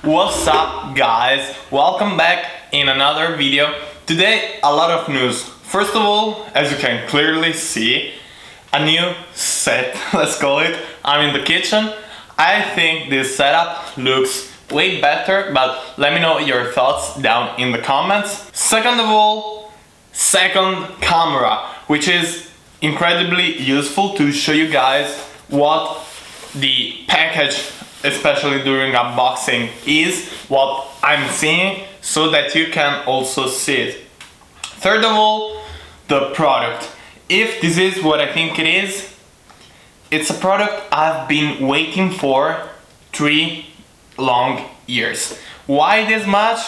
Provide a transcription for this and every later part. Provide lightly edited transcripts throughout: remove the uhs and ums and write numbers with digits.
What's up guys, welcome back in another video. Today a lot of news. First of all, as you can clearly see, a new set, let's call it. I'm in the kitchen. I think this setup looks way better, but let me know your thoughts down in the comments. Second of all, second camera, which is incredibly useful to show you guys what the package, especially during unboxing, is, what I'm seeing, so that you can also see it. Third of all, the product. If this is what I think it is, it's a product I've been waiting for 3 long years. Why this much?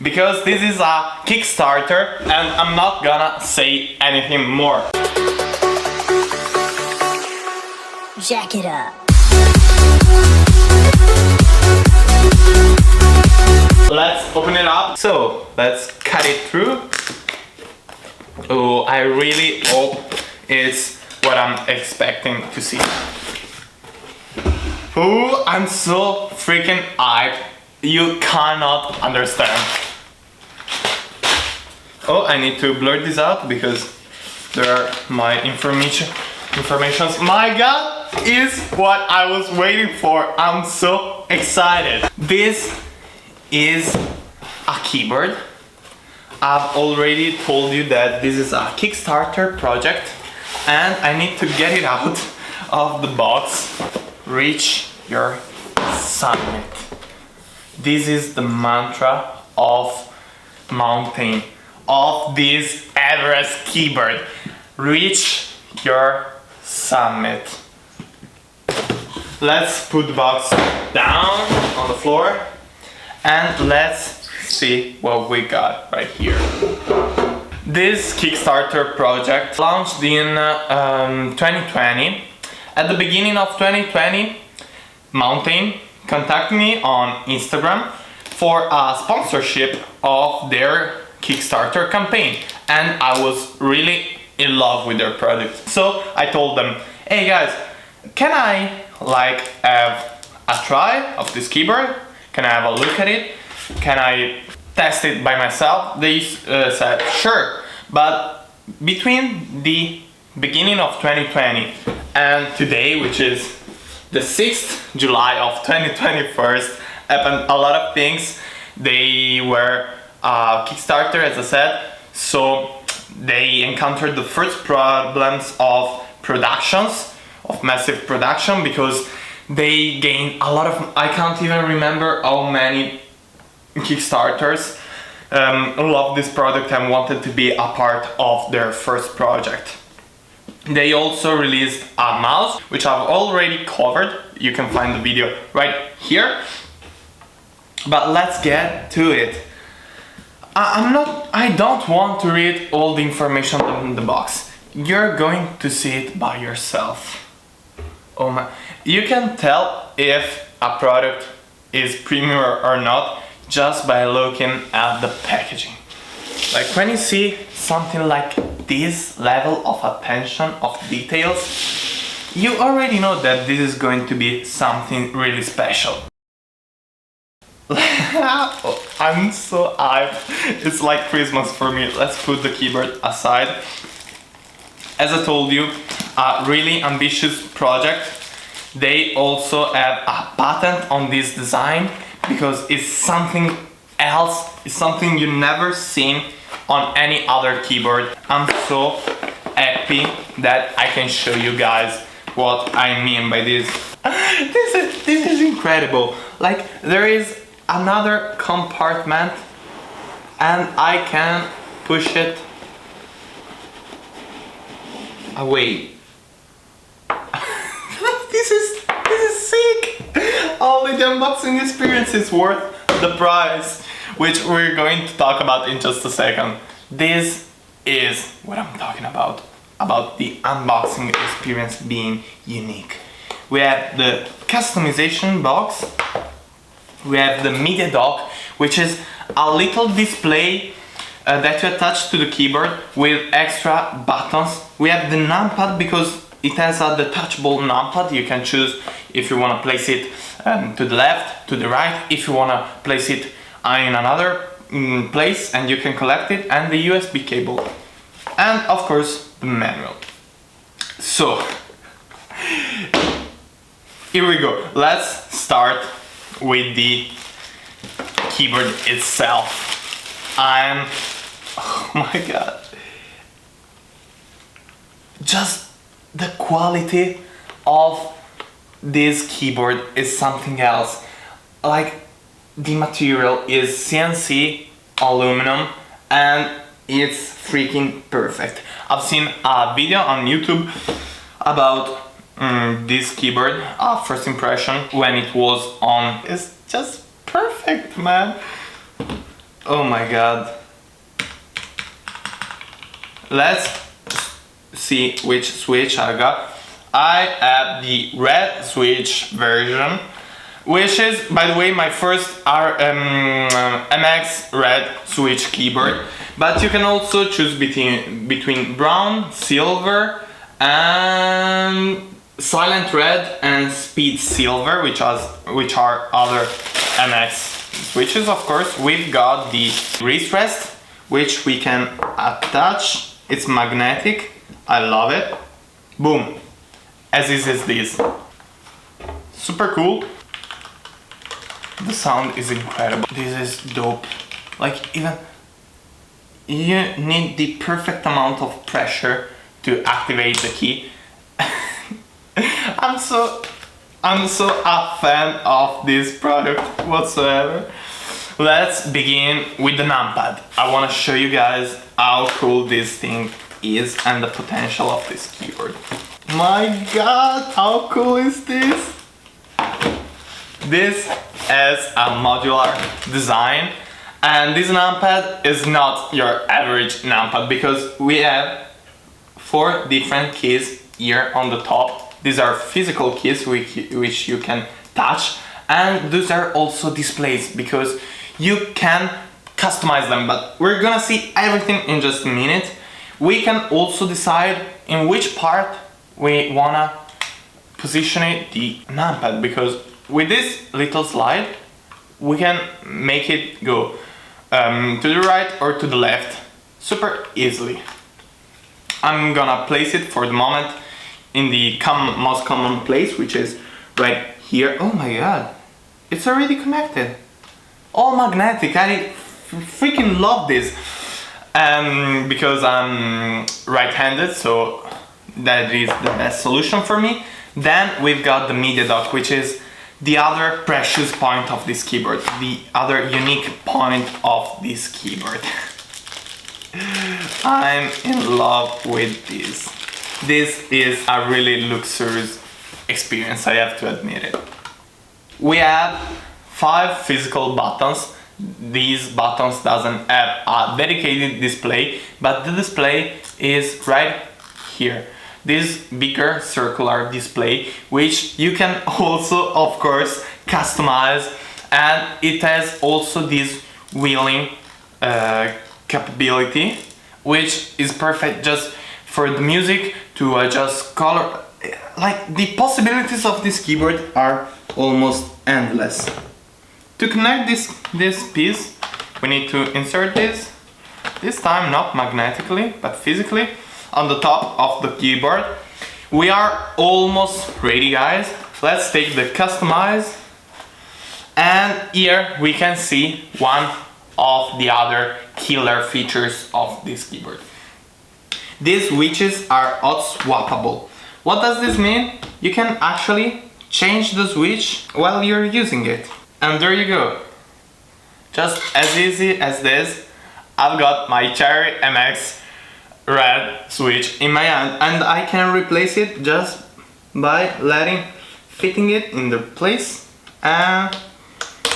Because this is a Kickstarter and I'm not gonna say anything more. Jack it up. Let's open it up. So let's cut it through. Oh, I really hope it's what I'm expecting to see. Oh, I'm so freaking hyped. You cannot understand. Oh, I need to blur this out because there are my informations. My god, is what I was waiting for. I'm so excited. This is a keyboard. I've already told you that this is a Kickstarter project and I need to get it out of the box. Reach your summit. This is the mantra of mountain of this Everest keyboard. Reach your summit. Let's put the box down on the floor and let's see what we got right here. This Kickstarter project launched in 2020. At the beginning of 2020, Mountain contacted me on Instagram for a sponsorship of their Kickstarter campaign, and I was really in love with their product. So I told them, hey guys, can I have a try of this keyboard? Can I have a look at it? Can I test it by myself? They said sure, but between the beginning of 2020 and today, which is the 6th July of 2021, happened a lot of things. They were Kickstarter, as I said, so they encountered the first problems of productions, of massive production, because they gained a lot of, I can't even remember how many Kickstarters loved this product and wanted to be a part of their first project. They also released a mouse, which I've already covered. You can find the video right here. But let's get to it. I don't want to read all the information in the box. You're going to see it by yourself. Oh my, you can tell if a product is premium or not just by looking at the packaging. Like when you see something like this level of attention, of details, you already know that this is going to be something really special. I'm so hyped. It's like Christmas for me. Let's put the keyboard aside. As I told you, a really ambitious project. They also have a patent on this design because it's something else. It's something you've never seen on any other keyboard. I'm so happy that I can show you guys what I mean by this. This is incredible. Like, there is another compartment and I can push it away. This is sick. Only the unboxing experience is worth the price, which we're going to talk about in just a second. This is what I'm talking about the unboxing experience being unique. We have the customization box. We have the media dock, which is a little display that you attach to the keyboard with extra buttons. We have the Numpad because it has a detachable numpad. You can choose if you want to place it to the left, to the right, if you want to place it in another place, and you can collect it, and the USB cable, and of course the manual. So here we go. Let's start with the keyboard itself. Oh my god, just the quality of this keyboard is something else. Like, the material is CNC aluminum and it's freaking perfect. I've seen a video on YouTube about this keyboard, first impression when it was on. It's just perfect, man. Oh my god. Let's see which switch I got. I have the red switch version, which is, by the way, my first MX red switch keyboard. But you can also choose between brown, silver, and silent red and speed silver, which are other MX switches. Of course, we've got the wrist rest, which we can attach. It's magnetic. I love it. Boom. As easy as this. Super cool. The sound is incredible. This is dope. Like, even you need the perfect amount of pressure to activate the key. I'm so a fan of this product whatsoever. Let's begin with the Numpad. I want to show you guys how cool this thing is and the potential of this keyboard. My god, how cool is this? This has a modular design, and this Numpad is not your average Numpad because we have 4 different keys here on the top. These are physical keys which you can touch, and those are also displays because you can customize them, but we're gonna see everything in just a minute. We can also decide in which part we wanna position it, the Numpad, because with this little slide we can make it go to the right or to the left super easily. I'm gonna place it for the moment in the most common place, which is right here. Oh my god, it's already connected. All magnetic. I freaking love this. Because I'm right-handed, so that is the best solution for me. Then we've got the media dock, which is the other precious point of this keyboard, the other unique point of this keyboard. I'm in love with this. This is a really luxurious experience, I have to admit it. We have 5 physical buttons. These buttons doesn't have a dedicated display, but the display is right here. This bigger circular display, which you can also, of course, customize, and it has also this wheeling capability, which is perfect just for the music to adjust color. Like, the possibilities of this keyboard are almost endless. To connect this piece, we need to insert this time not magnetically, but physically, on the top of the keyboard. We are almost ready, guys. Let's take the customize, and here we can see one of the other killer features of this keyboard. These switches are hot swappable. What does this mean? You can actually change the switch while you're using it. And there you go. Just as easy as this, I've got my Cherry MX red switch in my hand, and I can replace it just by fitting it in the place and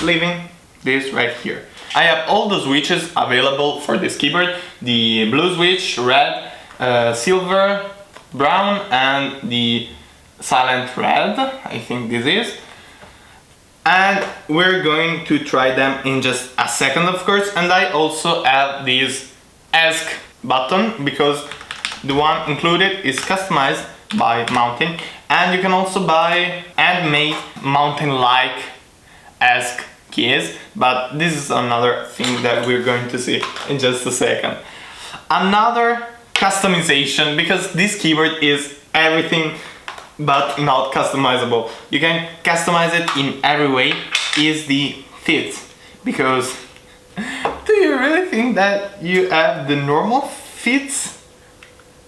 leaving this right here. I have all the switches available for this keyboard: the blue switch, red, silver, brown, and the silent red, I think this is. And we're going to try them in just a second, of course. And I also have this ask button because the one included is customized by mounting, and you can also buy handmade mountain-like esque keys, but this is another thing that we're going to see in just a second. Another customization, because this keyboard is everything but not customizable. You can customize it in every way, is the fit. Because do you really think that you have the normal fits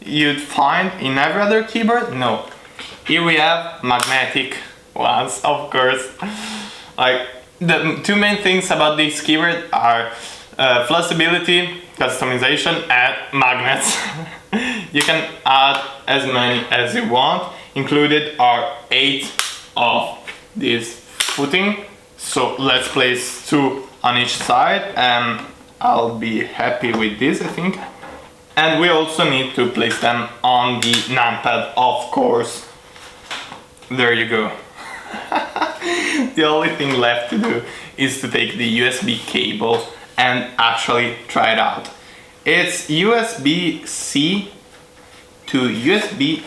you'd find in every other keyboard? No. Here we have magnetic ones, of course. Like, the two main things about this keyboard are flexibility, customization, and magnets. You can add as many as you want. Included are 8 of this footing. So let's place 2 on each side, and I'll be happy with this, I think. And we also need to place them on the numpad, of course. There you go. The only thing left to do is to take the USB cable and actually try it out. It's USB-C to USB-C.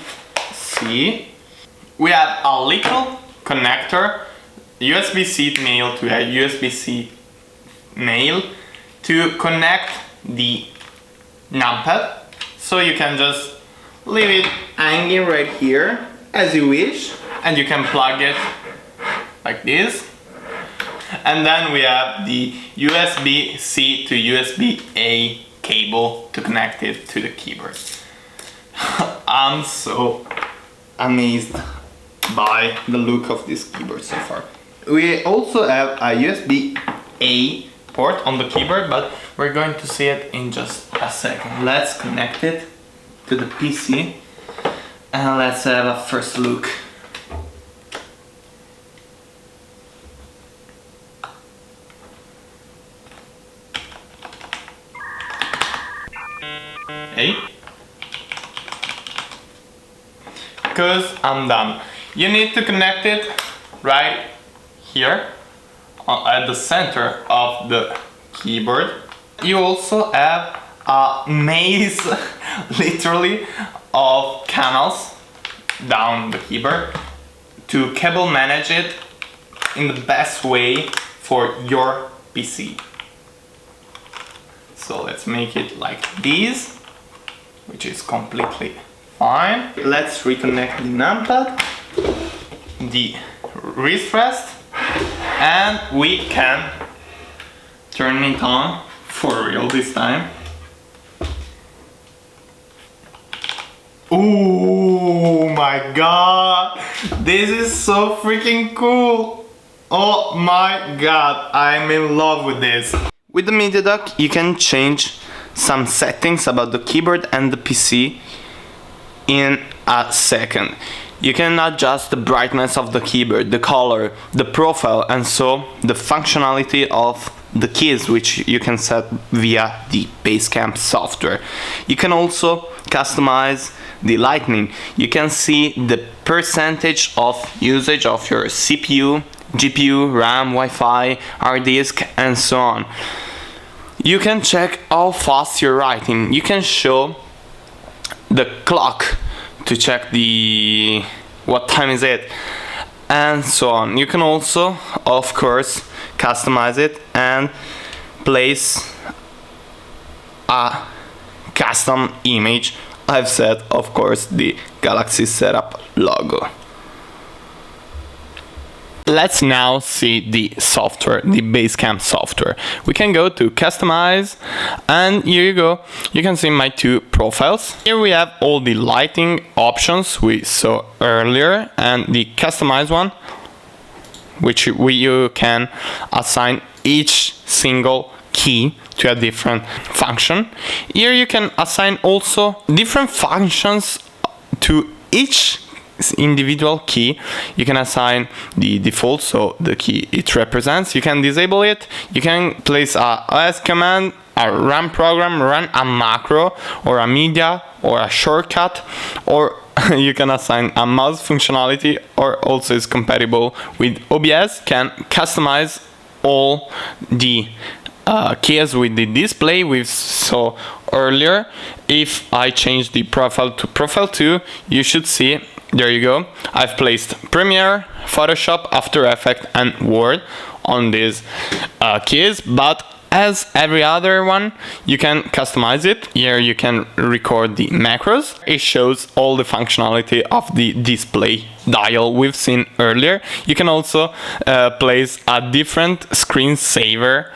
We have a little connector, USB-C nail to a USB-C nail to connect the numpad. So you can just leave it hanging right here as you wish, and you can plug it like this. And then we have the USB-C to USB-A cable to connect it to the keyboard. I'm so amazed by the look of this keyboard so far. We also have a USB-A port on the keyboard, but we're going to see it in just a second. Let's connect it to the PC and let's have a first look. Hey? Because I'm done. You need to connect it right here at the center of the keyboard. You also have a maze, literally, of canals down the keyboard to cable manage it in the best way for your PC. So let's make it like this, which is completely fine. Let's reconnect the numpad, the wrist rest, and we can turn it on for real this time. Oh my god, this is so freaking cool. Oh my god, I'm in love with this. With the media dock you can change some settings about the keyboard and the PC in a second. You can adjust the brightness of the keyboard, the color, the profile, and so the functionality of the keys, which you can set via the Basecamp software. You can also customize the lighting. You can see the percentage of usage of your CPU, GPU, RAM, Wi-Fi, hard disk, and so on. You can check how fast you're writing. You can show the clock to check what time is it, and so on. You can also, of course, customize it and place a custom image. I've set, of course, the Galaxy Setup logo. Let's now see the software, the Basecamp software. We can go to customize, and here you go. You can see my 2 profiles. Here we have all the lighting options we saw earlier, and the customized one, which you can assign each single key to a different function. Here you can assign also different functions to each individual key. You can assign the default, so the key it represents. You can disable it. You can place a OS command, a run program, run a macro, or a media, or a shortcut, or you can assign a mouse functionality, or also is compatible with OBS, can customize all the case with the display we saw earlier. If I change the profile to profile 2, you should see, there you go, I've placed Premiere, Photoshop, After Effects and Word on this case, but as every other one, you can customize it. Here you can record the macros. It shows all the functionality of the display dial we've seen earlier. You can also place a different screensaver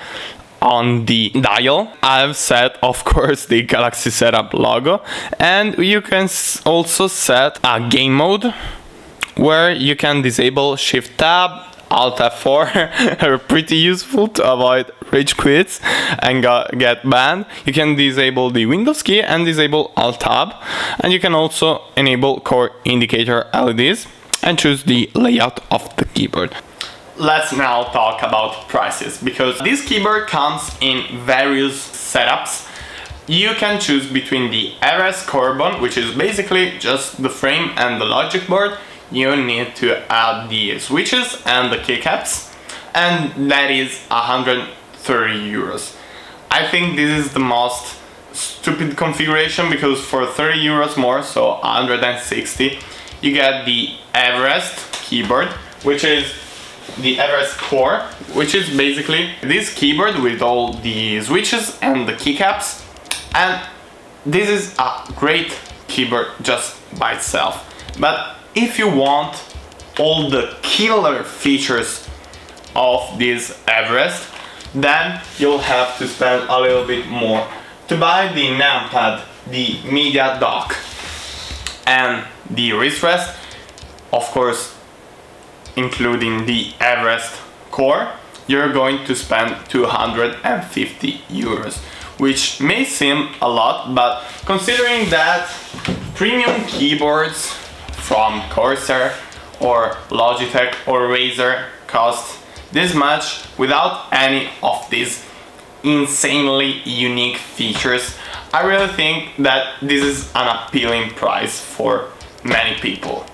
on the dial. I've set, of course, the Galaxy Setup logo, and you can also set a game mode where you can disable Shift Tab, Alt F4 are pretty useful to avoid rage quits and get banned. You can disable the Windows key and disable Alt Tab, and you can also enable core indicator LEDs and choose the layout of the keyboard. Let's now talk about prices, because this keyboard comes in various setups. You can choose between the Everest Carbon, which is basically just the frame and the logic board. You need to add the switches and the keycaps, and that is 130 euros. I think this is the most stupid configuration, because for 30 euros more, so 160, you get the Everest keyboard, which is the Everest Core, which is basically this keyboard with all the switches and the keycaps, and this is a great keyboard just by itself. But if you want all the killer features of this Everest, then you'll have to spend a little bit more to buy the Numpad, the media dock, and the wrist rest, of course including the Everest Core. You're going to spend 250 euros, which may seem a lot, but considering that premium keyboards from Corsair or Logitech or Razer cost this much without any of these insanely unique features, I really think that this is an appealing price for many people.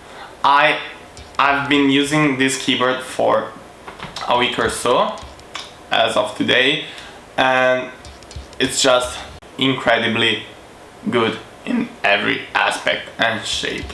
I've been using this keyboard for a week or so as of today, and it's just incredibly good in every aspect and shape.